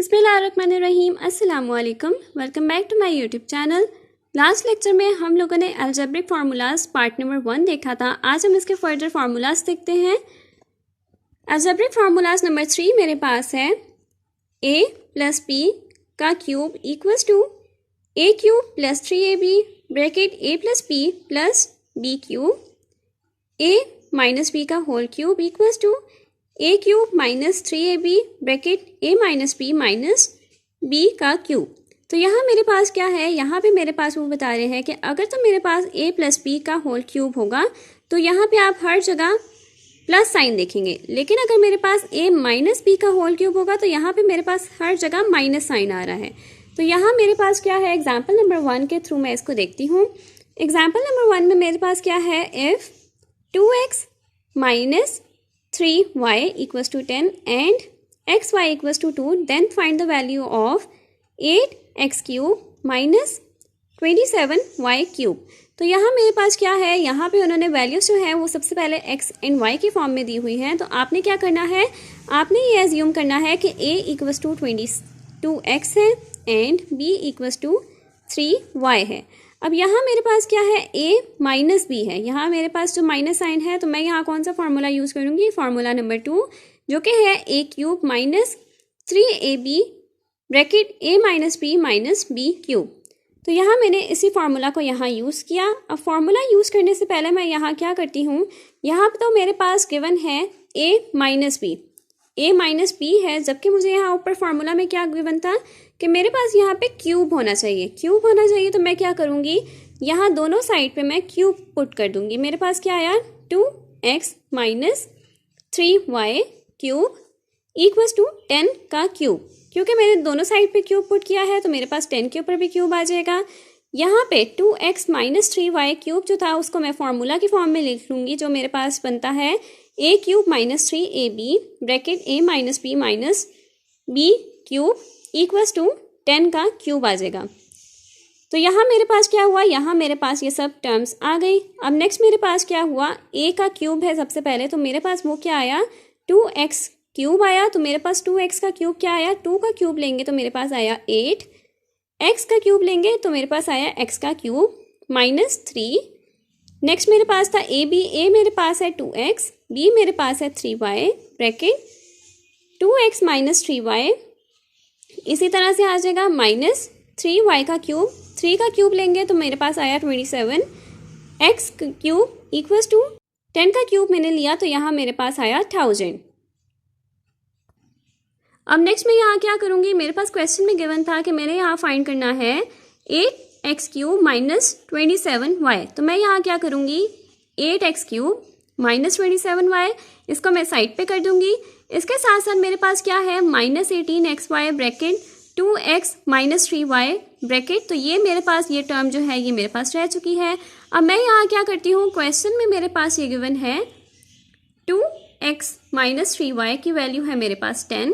बिस्मिल्लाहिर्रहमानिर्रहीम। अस्सलामुअलैकुम। Welcome back to my YouTube channel. Last lecture में हम लोगों ने अलजेब्रिक फार्मूलाज पार्ट नंबर 1 देखा था। आज हम इसके फर्दर फार्मूलाज देखते हैं। अलजेब्रिक फार्मूलाज नंबर 3 मेरे पास है a प्लस b का cube equals to a cube plus 3ab bracket a plus b plus b cube a minus b का whole cube equals to a cube minus 3ab bracket a minus b minus b का cube. तो यहाँ मेरे पास क्या है, यहाँ पे मेरे पास वो बता रहे हैं कि अगर तो मेरे पास a प्लस b का होल क्यूब होगा तो यहाँ पे आप हर जगह प्लस साइन देखेंगे, लेकिन अगर मेरे पास a माइनस b का होल क्यूब होगा तो यहाँ पे मेरे पास हर जगह माइनस साइन आ रहा है। तो यहाँ मेरे पास क्या है, एग्जाम्पल नंबर 1 के थ्रू मैं इसको देखती हूँ। एग्जाम्पल नंबर 1 में मेरे पास क्या है, if 2x minus 3y equals to 10 and xy equals to 2, then find the value of 8x cube minus 27y cube। तो यहाँ मेरे पास क्या है, यहाँ पे उन्होंने वैल्यूज जो है वो सबसे पहले x एंड y के फॉर्म में दी हुई हैं। तो आपने क्या करना है, आपने ये एज्यूम करना है कि a इक्वल्स टू 22x है and b equals to 3y है। अब यहाँ मेरे पास क्या है, a माइनस b है, यहाँ मेरे पास जो माइनस साइन है, तो मैं यहाँ कौन सा फार्मूला यूज़ करूँगी, फार्मूला नंबर 2 जो कि है a cube minus 3ab bracket a minus b minus b cube. तो यहाँ मैंने इसी फार्मूला को यहाँ यूज़ किया। अब फार्मूला यूज़ करने से पहले मैं यहाँ क्या करती हूँ, यहाँ तो मेरे पास गिवन है a माइनस b है, जबकि मुझे यहाँ ऊपर फार्मूला में क्या गिवन था कि मेरे पास यहाँ पे क्यूब होना चाहिए। तो मैं क्या करूँगी, यहाँ दोनों साइड पे मैं क्यूब पुट कर दूँगी। मेरे पास क्या आया, 2x minus 3y cube equals to 10 का क्यूब। क्योंकि मैंने दोनों साइड पे क्यूब पुट किया है तो मेरे पास 10 के ऊपर भी क्यूब आ जाएगा। यहाँ पे 2x माइनस 3y क्यूब जो था उसको मैं फार्मूला की फॉर्म में लिख लूँगी, जो मेरे पास बनता है a cube minus 3ab bracket a minus b minus b cube equals to 10 का क्यूब आ जाएगा। तो यहाँ मेरे पास क्या हुआ, यहाँ मेरे पास ये सब टर्म्स आ गई। अब नेक्स्ट मेरे पास क्या हुआ, a का क्यूब है सबसे पहले, तो मेरे पास वो क्या आया, 2x क्यूब आया। तो मेरे पास 2x का क्यूब क्या आया, 2 का क्यूब लेंगे तो मेरे पास आया 8, x का क्यूब लेंगे तो मेरे पास आया x का क्यूब माइनस 3। नेक्स्ट मेरे पास था a मेरे पास है 2x, b मेरे पास है 3y bracket 2x minus 3y इसी तरह से आ जाएगा माइनस 3y का क्यूब, 3 का क्यूब लेंगे तो मेरे पास आया 27, x क्यूब इक्वल्स टू 10 का क्यूब मैंने लिया तो यहाँ मेरे पास आया 1000। अब नेक्स्ट मैं यहाँ क्या करूँगी, मेरे पास क्वेश्चन में गिवन था कि मैंने यहाँ फाइंड करना है 8x क्यूब माइनस 27y। तो मैं यहाँ क्या करूँगी, 8x क्यूब माइनस 27y इसको मैं साइड पे कर दूँगी। इसके साथ साथ मेरे पास क्या है, minus 18xy bracket 2x minus 3y bracket. तो ये मेरे पास ये टर्म जो है ये मेरे पास रह चुकी है। अब मैं यहाँ क्या करती हूँ, क्वेश्चन में मेरे पास ये गिवन है 2x माइनस 3y की वैल्यू है मेरे पास 10।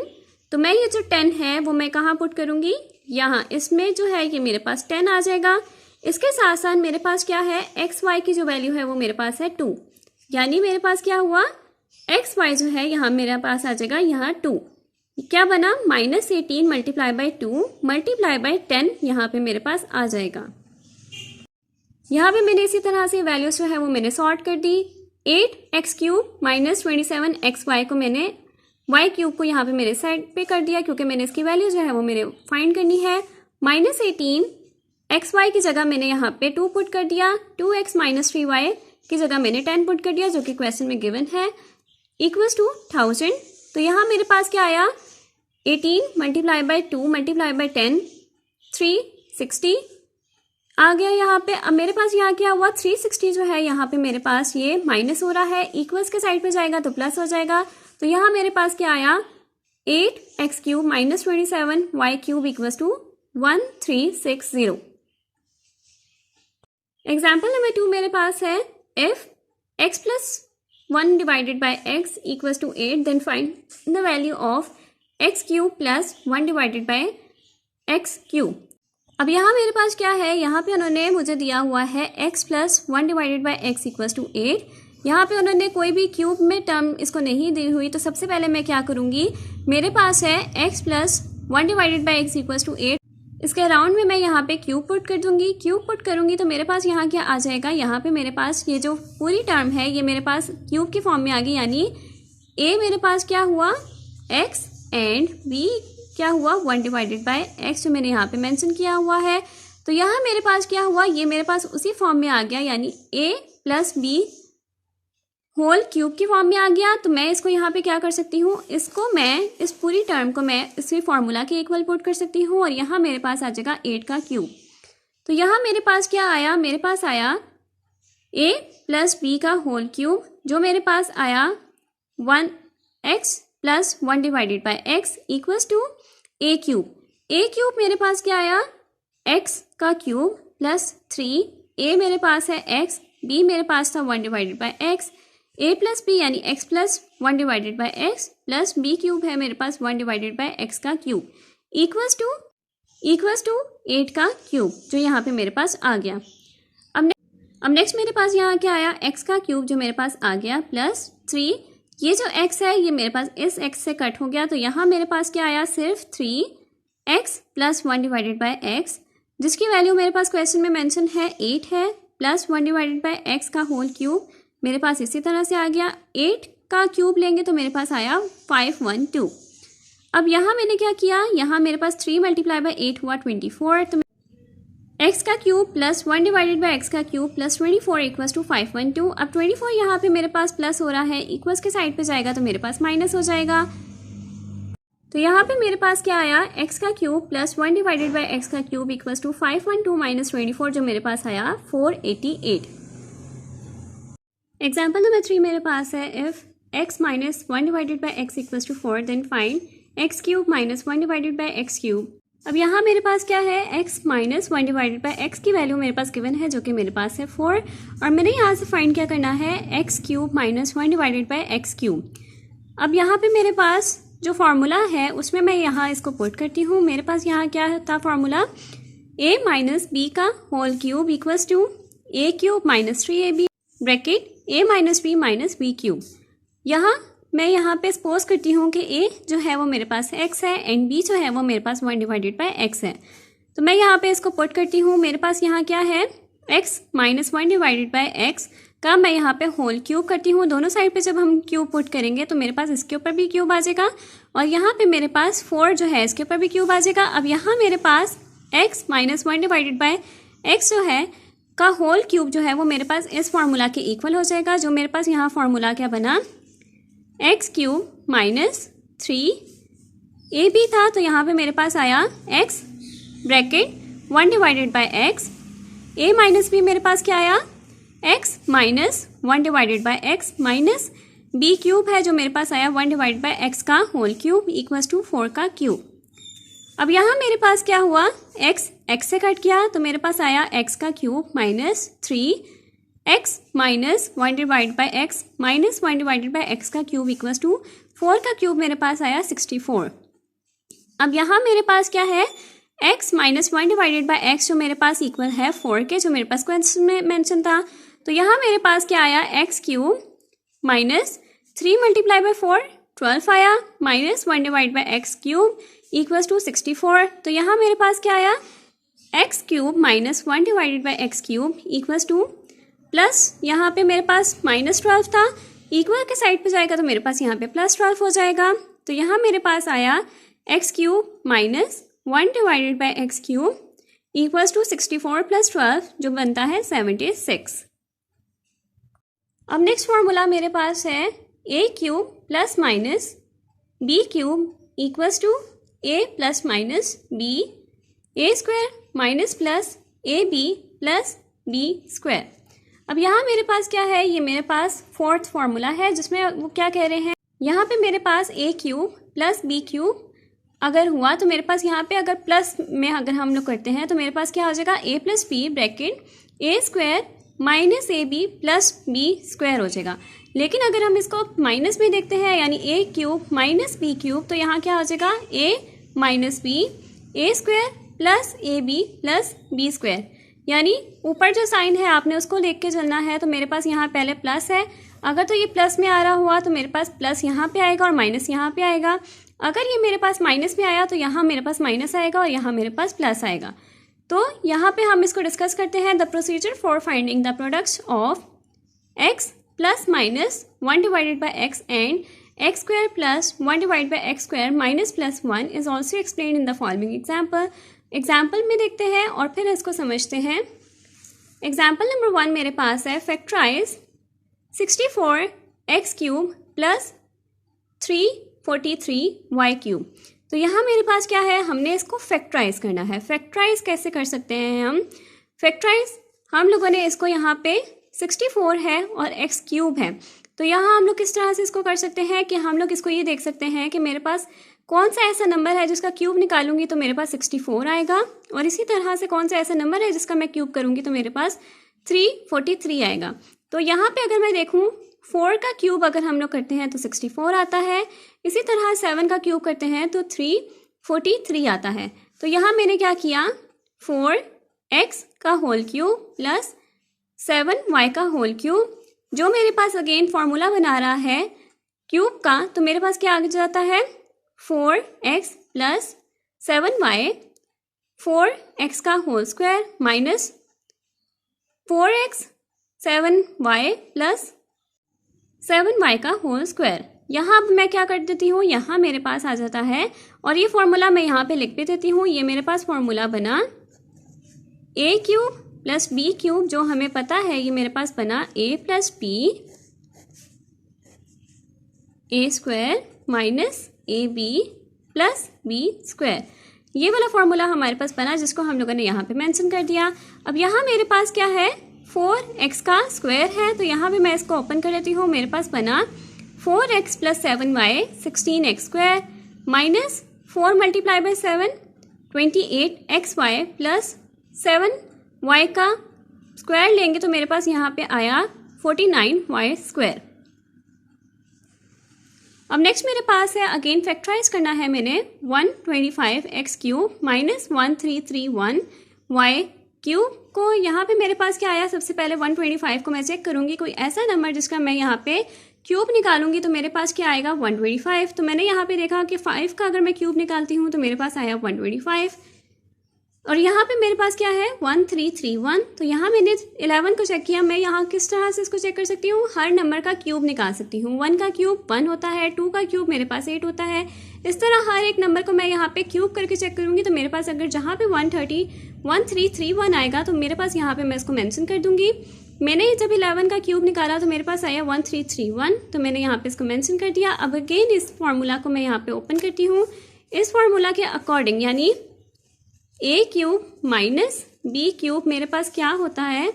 तो मैं ये जो 10 है वो मैं कहाँ पुट करूँगी, यहाँ इसमें जो है ये मेरे पास 10 आ जाएगा। इसके साथ साथ मेरे पास क्या है, एक्स वाई की जो वैल्यू है वो मेरे पास है 2, यानी मेरे पास क्या हुआ, एक्स वाई जो है यहाँ मेरे पास आ जाएगा यहाँ 2। क्या बना, minus 18 multiply by 2 multiply by 10 यहाँ पे मेरे पास आ जाएगा। यहाँ पे मैंने इसी तरह से वैल्यूज जो है वो मैंने सॉर्ट कर दी। 8x क्यूब माइनस 27xy को मैंने y क्यूब को यहाँ पे मेरे साइड पे कर दिया, क्योंकि मैंने इसकी वैल्यू जो है वो मेरे फाइंड करनी है। माइनस 18xy की जगह मैंने यहाँ पे 2 पुट कर दिया, 2x माइनस 3y की जगह मैंने 10 पुट कर दिया जो कि क्वेश्चन में गिवन है, इक्वल्स टू 1000। तो यहाँ मेरे पास क्या आया, 18 मल्टीप्लाई बाई 2 मल्टीप्लाई बाई 10 360 आ गया यहाँ पे। अब मेरे पास यहाँ क्या हुआ, 360 जो है यहाँ पे मेरे पास ये माइनस हो रहा है, इक्वल्स के साइड पे जाएगा तो प्लस हो जाएगा। तो यहाँ मेरे पास क्या आया, 8x cube minus 27y cube equals to 1360। Example number 2 मेरे पास है, if x plus 1 divided by x equals to 8 then find the value of x cube plus 1 divided by x cube. अब यहाँ मेरे पास क्या है, यहाँ पे उन्होंने मुझे दिया हुआ है x plus 1 divided by x equals to 8। यहाँ पे उन्होंने कोई भी क्यूब में टर्म इसको नहीं दी हुई, तो सबसे पहले मैं क्या करूँगी, मेरे पास है x plus 1 divided by x equals to 8। इसके अराउंड में मैं यहाँ पे क्यूब पुट कर दूंगी। क्यूब पुट करूंगी तो मेरे पास यहाँ क्या आ जाएगा, यहाँ पे मेरे पास ये जो पूरी टर्म है ये मेरे पास क्यूब की फॉर्म में आ गई, यानी ए मेरे पास क्या हुआ x एंड b क्या हुआ 1 डिवाइडेड बाय x, जो मैंने यहाँ पे मेंशन किया हुआ है। तो यहाँ मेरे पास क्या हुआ, ये मेरे पास उसी फॉर्म में आ गया, यानी a plus b whole cube की फॉर्म में आ गया। तो मैं इसको यहाँ पे क्या कर सकती हूँ, इसको मैं इस पूरी टर्म को मैं इसी फॉर्मूला के इक्वल पुट कर सकती हूँ और यहाँ मेरे पास आ जाएगा 8 का क्यूब। तो यहाँ मेरे पास क्या आया, मेरे पास आया a प्लस बी का होल क्यूब, जो मेरे पास आया 1x plus 1 divided by x equals to a cube. a cube मेरे पास क्या आया, x का क्यूब प्लस 3, a मेरे पास है x, b मेरे पास था 1 divided by x, a plus b यानी x plus 1 divided by x plus b cube है मेरे पास 1 डिवाइडेड बाई एक्स का क्यूब इक्वल्स टू 8 का क्यूब, जो यहाँ पे मेरे पास आ गया। अब नेक्स्ट मेरे पास यहाँ क्या आया, x का क्यूब जो मेरे पास आ गया प्लस 3, ये जो x है ये मेरे पास इस x से कट हो गया, तो यहाँ मेरे पास क्या आया, सिर्फ 3x plus 1 divided by x, जिसकी वैल्यू मेरे पास क्वेश्चन में मेंशन है 8 है, प्लस 1 डिवाइडेड बाई एक्स का होल क्यूब मेरे पास इसी तरह से आ गया। 8 का क्यूब लेंगे तो मेरे पास आया 512। अब यहाँ मैंने क्या किया, यहाँ मेरे पास 3 मल्टीप्लाई बाई 8 हुआ 24, तो x का cube plus 1 divided by x का क्यूब प्लस 24 इक्वल्स टू 512। अब 24 यहाँ पे मेरे पास प्लस हो रहा है, इक्वल्स के साइड पे जाएगा तो मेरे पास माइनस हो जाएगा। तो यहाँ पे मेरे पास क्या आया, x का cube plus 1 divided by x का क्यूब इक्वल्स टू 512 माइनस 24, जो मेरे पास आया 488। एग्जाम्पल नंबर 3 मेरे पास है, if x minus 1 divided by x equals to 4 then find x cube minus 1 divided by x cube. अब यहाँ मेरे पास क्या है, x minus 1 divided by x की वैल्यू मेरे पास गिवन है जो कि मेरे पास है 4, और मैंने यहाँ से फाइंड क्या करना है, x cube minus 1 divided by x cube. अब यहाँ पे मेरे पास जो फार्मूला है उसमें मैं यहाँ इसको पुट करती हूँ। मेरे पास यहाँ क्या था फार्मूला, a माइनस बी का whole cube equals to a cube minus 3ab bracket a minus b minus b cube. मैं यहाँ पे सपोज करती हूँ कि a जो है वो मेरे पास x है एंड b जो है वो मेरे पास 1 डिवाइडेड बाई x है। तो मैं यहाँ पे इसको पुट करती हूँ। मेरे पास यहाँ क्या है, x minus 1 divided by x का मैं यहाँ पे होल क्यूब करती हूँ। दोनों साइड पे जब हम क्यूब पुट करेंगे तो मेरे पास इसके ऊपर भी क्यूब आ जाएगा और यहाँ पे मेरे पास 4 जो है इसके ऊपर भी क्यूब आ जाएगा। अब यहाँ मेरे पास x minus 1 divided by x जो है का होल क्यूब जो है वो मेरे पास इस फार्मूला के इक्वल हो जाएगा, जो मेरे पास यहाँ फार्मूला क्या बना, एक्स क्यूब माइनस 3ab था। तो यहाँ पे मेरे पास आया x bracket 1 divided by x, a minus b मेरे पास क्या आया, x minus 1 divided by x minus b cube है जो मेरे पास आया 1 डिवाइडेड बाई एक्स का होल क्यूब इक्वल्स टू 4 का क्यूब। अब यहाँ मेरे पास क्या हुआ, x से कट किया तो मेरे पास आया x का cube minus 3x minus 1 divide by x minus 1 divided by x का क्यूब इक्वल्स टू 4 का क्यूब मेरे पास आया 64। अब यहाँ मेरे पास क्या है, x minus 1 divided by x जो मेरे पास इक्वल है 4 के, जो मेरे पास क्वेश्चन में मेंशन था। तो यहाँ मेरे पास क्या आया, x cube minus 3 multiply by 4 12 आया minus 1 divide by x cube equals to 64। तो यहाँ मेरे पास क्या आया, x cube minus 1 divided by x cube equals to plus यहाँ पे मेरे पास माइनस 12 था, इक्वल के साइड पे जाएगा तो मेरे पास यहाँ पे प्लस 12 हो जाएगा। तो यहाँ मेरे पास आया x cube minus 1 divided by x cube equals to 64 plus 12 जो बनता है 76। अब नेक्स्ट फॉर्मूला मेरे पास है a cube plus minus b cube equals to a plus minus b, a square minus plus a b plus b square. अब यहाँ मेरे पास क्या है, ये मेरे पास फोर्थ फार्मूला है जिसमें वो क्या कह रहे हैं, यहाँ पे मेरे पास a cube plus b cube अगर हुआ तो मेरे पास यहाँ पे अगर प्लस में अगर हम लोग करते हैं तो मेरे पास क्या हो जाएगा, a plus b bracket a square minus a b plus b square हो जाएगा। लेकिन अगर हम इसको माइनस में देखते हैं यानी a cube minus b cube, तो यहाँ क्या हो जाएगा, a minus b a square plus a b plus b square. यानी ऊपर जो साइन है आपने उसको देख के चलना है। तो मेरे पास यहाँ पहले प्लस है, अगर तो ये प्लस में आ रहा हुआ तो मेरे पास प्लस यहाँ पे आएगा और माइनस यहाँ पे आएगा। अगर ये मेरे पास माइनस में आया तो यहाँ मेरे पास माइनस आएगा और यहाँ मेरे पास प्लस आएगा। तो यहाँ पे हम इसको डिस्कस करते हैं। The procedure for finding the products of x plus minus 1 divided by x and x square plus 1 divide by x square minus plus 1 is also explain in the following example. Example में देखते हैं और फिर इसको समझते हैं। Example number 1 मेरे पास है factorise 64x cube plus 343y cube. तो यहाँ मेरे पास क्या है, हमने इसको फैक्टराइज करना है। फैक्टराइज कैसे कर सकते हैं हम? फैक्टराइज हम लोगों ने इसको यहाँ पे 64 है और x क्यूब है, तो यहाँ हम लोग किस तरह से इसको कर सकते हैं कि हम लोग इसको ये देख सकते हैं कि मेरे पास कौन सा ऐसा नंबर है जिसका क्यूब निकालूंगी तो मेरे पास 64 आएगा, और इसी तरह से कौन सा ऐसा नंबर है जिसका मैं क्यूब करूंगी तो मेरे पास 343 आएगा। तो यहाँ पे अगर मैं देखूँ 4 का क्यूब अगर हम लोग करते हैं तो 64 आता है, इसी तरह 7 का क्यूब करते हैं तो 343 आता है। तो यहाँ मैंने क्या किया, 4x का होल क्यूब प्लस 7y का होल क्यूब, जो मेरे पास अगेन फॉर्मूला बना रहा है क्यूब का, तो मेरे पास क्या आ जाता है 4x प्लस 7y, 4x का whole square minus 4x 7y plus 7y का होल स्क्वायर। यहाँ अब मैं क्या कर देती हूँ, यहाँ मेरे पास आ जाता है, और ये फॉर्मूला मैं यहाँ पे लिख भी देती हूँ। ये मेरे पास फॉर्मूला बना a cube plus b cube, जो हमें पता है ये मेरे पास बना a plus b a square minus ab plus b square. ये वाला फॉर्मूला हमारे पास बना, जिसको हम लोगों ने यहाँ पे मेंशन कर दिया। अब यहाँ मेरे पास क्या है, 4x का स्क्वायर है, तो यहाँ पे मैं इसको ओपन कर लेती हूँ। मेरे पास बना 4x plus 7y 16x square minus 4 multiply by 7 28xy plus 7y का स्क्वायर लेंगे तो मेरे पास यहाँ पे आया 49y स्क्वायर। अब नेक्स्ट मेरे पास है अगेन फैक्टराइज करना है मैंने 125x cube minus 1331y cube को। यहाँ पे मेरे पास क्या आया, सबसे पहले 125 को मैं चेक करूँगी, कोई ऐसा नंबर जिसका मैं यहाँ पे क्यूब निकालूंगी तो मेरे पास क्या आएगा 125। तो मैंने यहाँ पे देखा कि 5 का अगर मैं क्यूब निकालती हूँ तो मेरे पास आया 125, और यहाँ पे मेरे पास क्या है 1331। तो यहाँ मैंने 11 को चेक किया। मैं यहाँ किस तरह से इसको चेक कर सकती हूँ, हर नंबर का क्यूब निकाल सकती हूँ। 1 का क्यूब 1 होता है, 2 का क्यूब मेरे पास 8 होता है। इस तरह हर एक नंबर को मैं यहाँ पे क्यूब करके चेक करूँगी तो मेरे पास अगर जहाँ पे 1331 आएगा तो मेरे पास यहाँ पे मैं इसको मेंशन कर दूंगी। मैंने जब 11 का क्यूब निकाला तो मेरे पास आया 1331, तो मैंने यहाँ पे इसको मेंशन कर दिया। अब अगेन इस फॉर्मूला को मैं यहाँ पे ओपन करती हूँ। इस फॉर्मूला के अकॉर्डिंग यानी a cube minus b cube मेरे पास क्या होता है,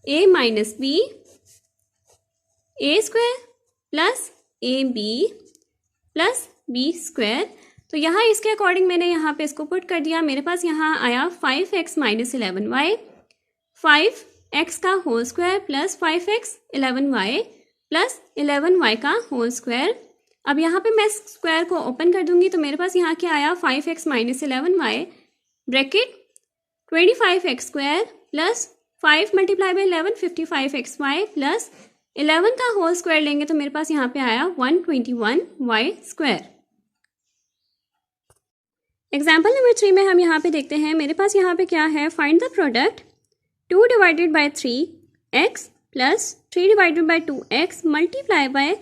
a minus b a square plus ab plus b square. तो यहाँ इसके अकॉर्डिंग मैंने यहाँ पे इसको पुट कर दिया। मेरे पास यहाँ आया 5x माइनस 11y, 5x का whole square plus 5x 11y plus 11y का होल स्क्वायर। अब यहाँ पे मैं स्क्वायर को ओपन कर दूंगी तो मेरे पास यहाँ क्या आया 5x minus 11y bracket 25x square plus 5 multiply by 11 55xy plus 11 का होल स्क्वायर लेंगे तो मेरे पास यहाँ पे आया 121y स्क्वायर। एग्जाम्पल नंबर 3 में हम यहाँ पे देखते हैं। मेरे पास यहाँ पे क्या है, find the product 2 divided by 3x plus 3 divided by 2x multiply by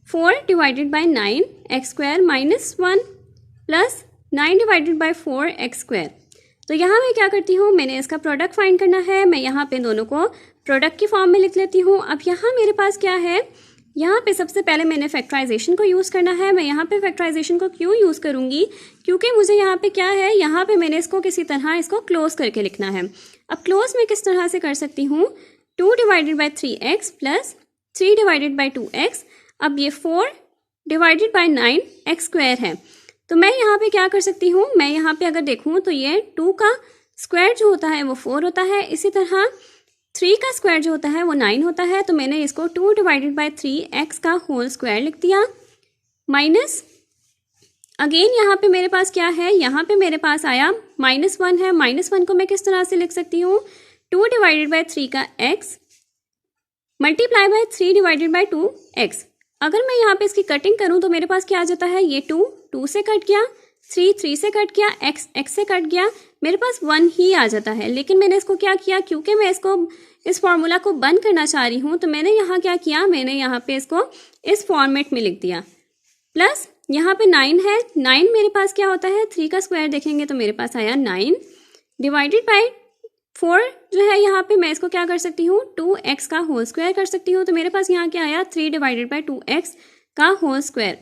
4 divided by 9x square minus 1 plus 9 divided by 4x square. तो यहाँ मैं क्या करती हूँ, मैंने इसका प्रोडक्ट फाइंड करना है। मैं यहाँ पे दोनों को प्रोडक्ट की फॉर्म में लिख लेती हूँ। अब यहाँ मेरे पास क्या है, यहाँ पे सबसे पहले मैंने फैक्टराइजेशन को यूज़ करना है। मैं यहाँ पे फैक्टराइजेशन को क्यों यूज़ करूँगी, क्योंकि मुझे यहाँ पे क्या है, यहाँ पे मैंने इसको किसी तरह इसको क्लोज करके लिखना है। अब क्लोज में किस तरह से कर सकती हूँ, 2 divided by 3x plus 3 divided by 2x। अब ये 4 डिवाइडेड बाई 9x स्क्वायर है, तो मैं यहाँ पे क्या कर सकती हूँ, मैं यहाँ पे अगर देखूँ तो ये 2 का स्क्वायर जो होता है वो 4 होता है, इसी तरह 3 का स्क्वायर जो होता है वो 9 होता है। तो मैंने इसको 2 डिवाइडेड बाई 3x का होल स्क्वायर लिख दिया माइनस अगेन यहाँ पे मेरे पास क्या है, यहाँ पे मेरे पास आया -1 है। -1 को मैं किस तरह से लिख सकती हूँ, 2 डिवाइडेड बाई 3 का x multiply by 3 divided by 2x। अगर मैं यहाँ पे इसकी कटिंग करूँ तो मेरे पास क्या आ जाता है, ये 2 2 से कट गया, 3 3 से कट गया, x x से कट गया, मेरे पास 1 ही आ जाता है। लेकिन मैंने इसको क्या किया, क्योंकि मैं इसको इस फॉर्मूला को बंद करना चाह रही हूँ, तो मैंने यहाँ क्या किया, मैंने यहाँ पे इसको इस फॉर्मेट में लिख दिया। प्लस यहाँ पे 9 है, 9 मेरे पास क्या होता है, 3 का स्क्वायर देखेंगे तो मेरे पास आया 9 डिवाइडेड बाई 4 जो है यहाँ पे मैं इसको क्या कर सकती हूँ, 2x का होल स्क्वायर कर सकती हूँ। तो मेरे पास यहाँ क्या आया, 3 डिवाइडेड बाई 2x का होल स्क्वायर।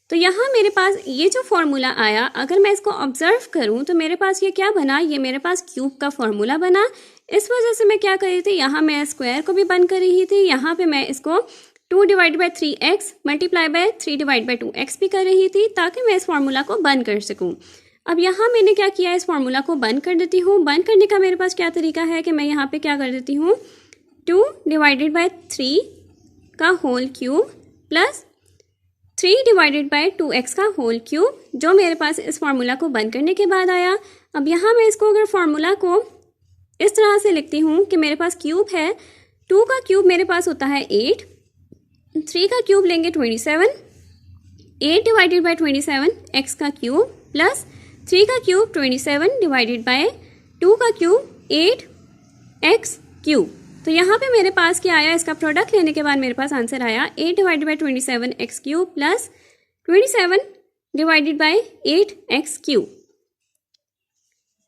तो यहाँ मेरे पास ये जो फॉर्मूला आया, अगर मैं इसको ऑब्जर्व करूँ तो मेरे पास ये क्या बना, ये मेरे पास क्यूब का फॉर्मूला बना। इस वजह से मैं क्या कर रही थी, यहाँ मैं स्क्वायर को भी बंद कर रही थी, यहाँ पे मैं इसको 2 divide by 3x multiply by 3 divide by 2x भी कर रही थी, ताकि मैं इस फॉर्मूला को बंद कर सकूँ। अब यहाँ मैंने क्या किया, इस फॉर्मूला को बंद कर देती हूँ। बंद करने का मेरे पास क्या तरीका है कि मैं यहाँ पे क्या कर देती हूँ, 2 डिवाइडेड बाई 3 का whole cube plus 3 divided by 2x का होल क्यूब, जो मेरे पास इस फार्मूला को बंद करने के बाद आया। अब यहाँ मैं इसको अगर फार्मूला को इस तरह से लिखती हूँ कि मेरे पास क्यूब है, 2 का क्यूब मेरे पास होता है 8, 3 का क्यूब लेंगे 27, 8 डिवाइडेड बाई 27 x का क्यूब प्लस 3 का क्यूब 27 डिवाइडेड बाय 2 का क्यूब 8x क्यूब। तो यहाँ पे मेरे पास क्या आया, इसका प्रोडक्ट लेने के बाद मेरे पास आंसर आया 8 divided by 27x cube plus 27 divided by 8x cube.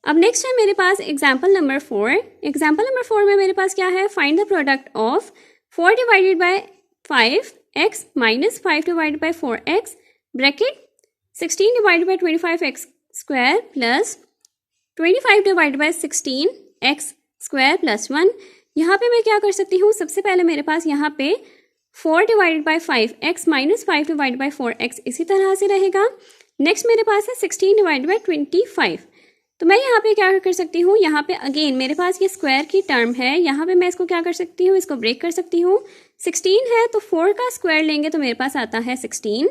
अब नेक्स्ट है मेरे पास एग्जाम्पल नंबर 4। एग्जाम्पल नंबर 4 में मेरे पास क्या है, find the product of 4 divided by 5x minus 5 divided by 4x bracket 16 divided by 25x square plus 25 divided by 16x square plus 1। यहाँ पे मैं क्या कर सकती हूँ, सबसे पहले मेरे पास यहाँ पे 4 divided by 5x minus 5 divided by 4x इसी तरह से रहेगा। नेक्स्ट मेरे पास है 16 डिवाइडेड बाई 25। तो मैं यहाँ पे क्या कर सकती हूँ, यहाँ पे अगेन मेरे पास ये स्क्वायर की टर्म है, यहाँ पे मैं इसको क्या कर सकती हूँ, इसको ब्रेक कर सकती हूँ। 16 है तो 4 का स्क्वायर लेंगे तो मेरे पास आता है 16।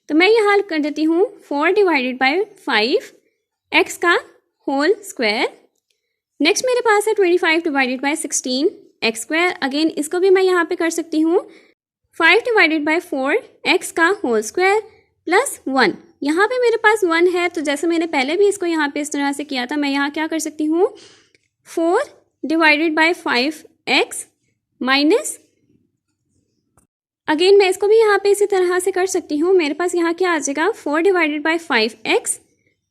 तो मैं यहाँ कर देती हूँ 4 डिवाइडेड बाई 5x का होल स्क्वायर। नेक्स्ट मेरे पास है 25 divided by 16x square. Again इसको भी मैं यहाँ पे कर सकती हूँ 5 डिवाइडेड बाई 4x का होल स्क्वायर प्लस 1। यहाँ पे मेरे पास 1 है, तो जैसे मैंने पहले भी इसको यहाँ पे इस तरह से किया था, मैं यहाँ क्या कर सकती हूँ 4 divided by 5x minus, again मैं इसको भी यहाँ पे इसी तरह से कर सकती हूँ। मेरे पास यहाँ क्या आ जाएगा 4 divided by 5x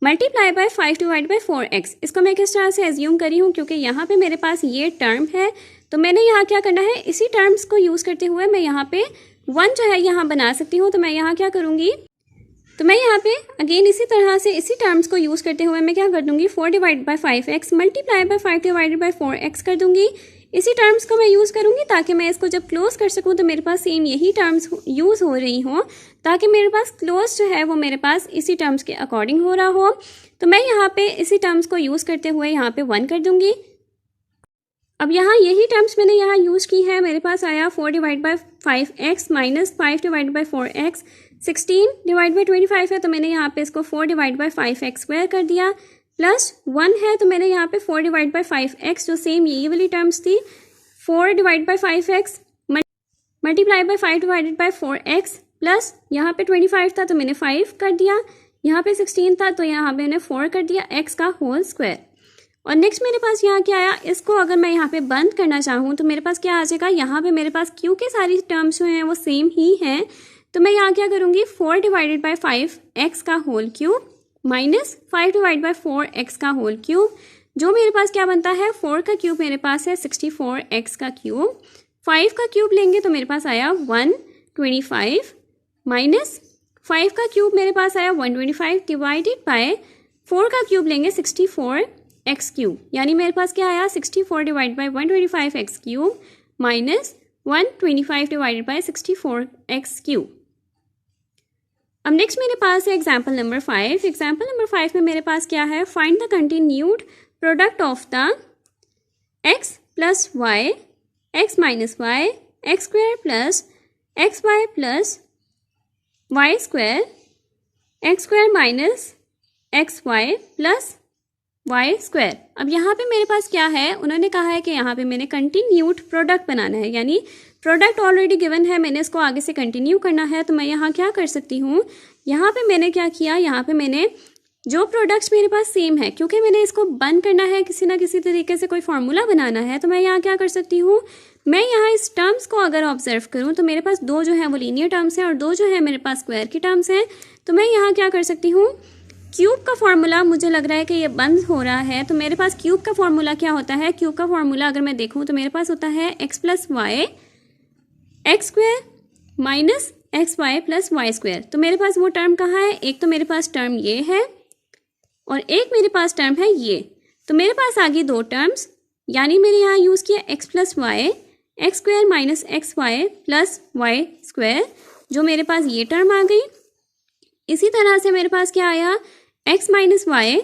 multiply by 5 divide by 4x। इसको मैं किस तरह से एज्यूम करी हूँ, क्योंकि यहाँ पे मेरे पास ये टर्म है, तो मैंने यहाँ क्या करना है, इसी टर्म्स को यूज़ करते हुए मैं यहाँ पे 1 जो है यहाँ बना सकती हूँ। तो मैं यहाँ क्या करूँगी, तो मैं यहाँ पे अगेन इसी तरह से इसी टर्म्स को यूज़ करते हुए मैं क्या कर दूँगी 4 divide by 5x multiply by 5 divided by 4x कर दूँगी। इसी टर्म्स को मैं यूज़ करूँगी ताकि मैं इसको जब क्लोज कर सकूँ तो मेरे पास सेम यही टर्म्स यूज़ हो रही हों, ताकि मेरे पास क्लोज जो है वो मेरे पास इसी टर्म्स के अकॉर्डिंग हो रहा हो। तो मैं यहाँ पे इसी टर्म्स को यूज़ करते हुए यहाँ पे 1 कर दूँगी। अब यहाँ यही टर्म्स मैंने यहाँ यूज़ की है, मेरे पास आया 4 divide by 5x minus 5 divide by 4x, 16 divide by 25 है तो मैंने यहाँ पे इसको 4 डिवाइड बाई 5x स्क्वायर कर दिया, प्लस 1 है तो मैंने यहाँ पे 4 डिवाइड बाई 5x जो सेम यही वाली टर्म्स थी 4 divide by 5x multiply by 5 divided by 4x plus यहाँ पे 25 था तो मैंने 5 कर दिया, यहाँ पे 16 था तो यहाँ पे मैंने 4 कर दिया x का होल स्क्वायर। और नेक्स्ट मेरे पास यहाँ क्या आया, इसको अगर मैं यहाँ पे बंद करना चाहूँ तो मेरे पास क्या आ जाएगा, यहाँ पे मेरे पास क्योंकि सारी टर्म्स जो हैं वो सेम ही हैं तो मैं यहाँ क्या करूँगी 4 डिवाइडेड बाई 5x का whole cube minus 5 divide by 4x का होल क्यूब, जो मेरे पास क्या बनता है 4 का क्यूब मेरे पास है 64x का क्यूब, 5 का क्यूब लेंगे तो मेरे पास आया 125 माइनस 5 का क्यूब मेरे पास आया 125 डिवाइडेड बाय 4 का क्यूब लेंगे 64x क्यूब, यानी मेरे पास क्या आया 64 divide by 125x cube minus 125 divided by 64x cube. अब नेक्स्ट मेरे पास है एग्जाम्पल नंबर 5। एग्जाम्पल नंबर 5 में मेरे पास क्या है, find the continued product of the x plus y, x minus y, x square plus x y plus y square, x square minus x y plus y square. अब यहाँ पे मेरे पास क्या है, उन्होंने कहा है कि यहाँ पे मैंने कंटिन्यूड प्रोडक्ट बनाना है, यानी प्रोडक्ट ऑलरेडी गिवन है, मैंने इसको आगे से कंटिन्यू करना है, तो मैं यहाँ क्या कर सकती हूँ, यहाँ पे मैंने क्या किया, यहाँ पे मैंने जो प्रोडक्ट्स मेरे पास सेम है, क्योंकि मैंने इसको बंद करना है, किसी ना किसी तरीके से कोई फार्मूला बनाना है, तो मैं यहाँ क्या कर सकती हूँ, मैं यहाँ इस टर्म्स को अगर ऑब्जर्व करूँ तो मेरे पास दो जो है वो लीनियर टर्म्स हैं और दो जो है मेरे पास स्क्वायर की टर्म्स हैं। तो मैं यहाँ क्या कर सकती हूँ, क्यूब का फार्मूला मुझे लग रहा है कि ये बंद हो रहा है, तो मेरे पास क्यूब का फार्मूला क्या होता है, क्यूब का फार्मूला अगर मैं देखूँ तो मेरे पास होता है x plus y x square minus x y plus y square. तो मेरे पास वो टर्म कहाँ है, एक तो मेरे पास टर्म ये है और एक मेरे पास टर्म है ये। तो मेरे पास आ गई दो टर्म्स, यानी मैंने यहाँ यूज़ किया x plus y x square minus x y plus y square, जो मेरे पास ये टर्म आ गई। इसी तरह से मेरे पास क्या आया, x minus y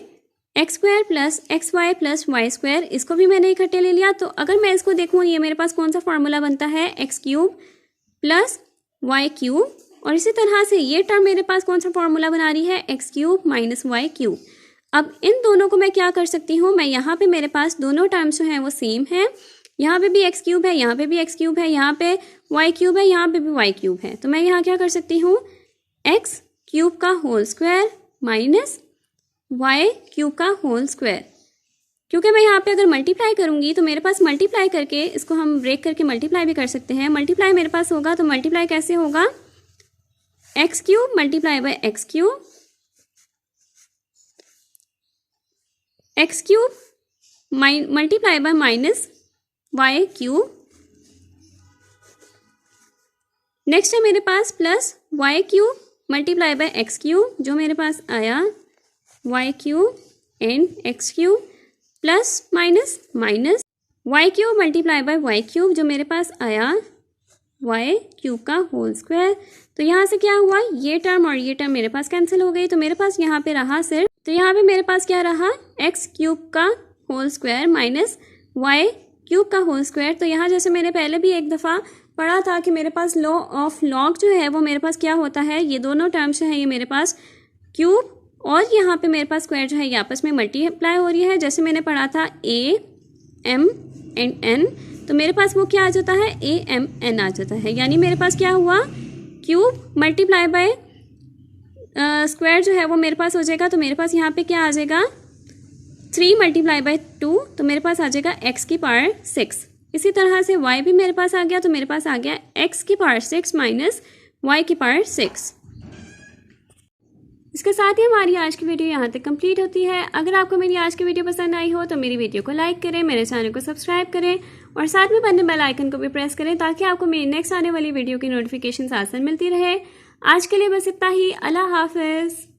x square plus x y plus y square, इसको भी मैंने इकट्ठे ले लिया। तो अगर मैं इसको देखूँ, ये मेरे पास कौन सा फार्मूला बनता है, x cube plus Y cube, और इसी तरह से ये टर्म मेरे पास कौन सा फार्मूला बना रही है, x cube minus Y cube. अब इन दोनों को मैं क्या कर सकती हूँ, मैं यहाँ पे मेरे पास दोनों टर्म्स जो हैं वो सेम है, यहाँ पे भी एक्स क्यूब है, यहाँ पे भी एक्स क्यूब है, यहाँ पे वाई क्यूब है, यहाँ पे भी वाई क्यूब है। तो मैं यहाँ क्या कर सकती हूँ, एक्स क्यूब का whole square minus Y cube का होल स्क्वायर, क्योंकि मैं यहाँ पे अगर मल्टीप्लाई करूँगी तो मेरे पास मल्टीप्लाई करके, इसको हम ब्रेक करके मल्टीप्लाई भी कर सकते हैं, मल्टीप्लाई मेरे पास होगा, तो मल्टीप्लाई कैसे होगा, X cube multiply by X cube, X cube multiply by minus Y cube, next है मेरे पास plus Y cube multiply by X cube, जो मेरे पास आया Y cube and X cube, plus minus minus Y cube multiply by Y cube, जो मेरे पास आया वाई क्यूब का होल स्क्वायर। तो यहाँ से क्या हुआ, ये टर्म और ये टर्म मेरे पास कैंसिल हो गई, तो मेरे पास यहाँ पे रहा सिर्फ, तो यहाँ पे मेरे पास क्या रहा, एक्स क्यूब का whole square minus Y cube का होल स्क्वायर। तो यहाँ जैसे मैंने पहले भी एक दफ़ा पढ़ा था कि मेरे पास लॉ ऑफ लॉग जो है वो मेरे पास क्या होता है, ये दोनों टर्म्स जो है ये मेरे पास क्यूब और यहाँ पे मेरे पास स्क्वायर जो है ये आपस में मल्टीप्लाई हो रही है। जैसे मैंने पढ़ा था ए एम एंड एन, तो मेरे पास वो क्या आ जाता है, ए एम एन आ जाता है, यानी मेरे पास क्या हुआ, क्यूब मल्टीप्लाई बाय स्क्वायर जो है वो मेरे पास हो जाएगा। तो मेरे पास यहाँ पे क्या आ जाएगा, 3 मल्टीप्लाई बाय 2, तो मेरे पास आ जाएगा एक्स की पावर 6। इसी तरह से y भी मेरे पास आ गया, तो मेरे पास आ गया x की पावर 6 माइनस y की पावर 6। इसके साथ ही हमारी आज की वीडियो यहाँ तक कंप्लीट होती है। अगर आपको मेरी आज की वीडियो पसंद आई हो तो मेरी वीडियो को लाइक करें, मेरे चैनल को सब्सक्राइब करें और साथ में बने बेल आइकन को भी प्रेस करें, ताकि आपको मेरी नेक्स्ट आने वाली वीडियो की नोटिफिकेशन आसान मिलती रहे। आज के लिए बस इतना ही, अल्लाह हाफिज़।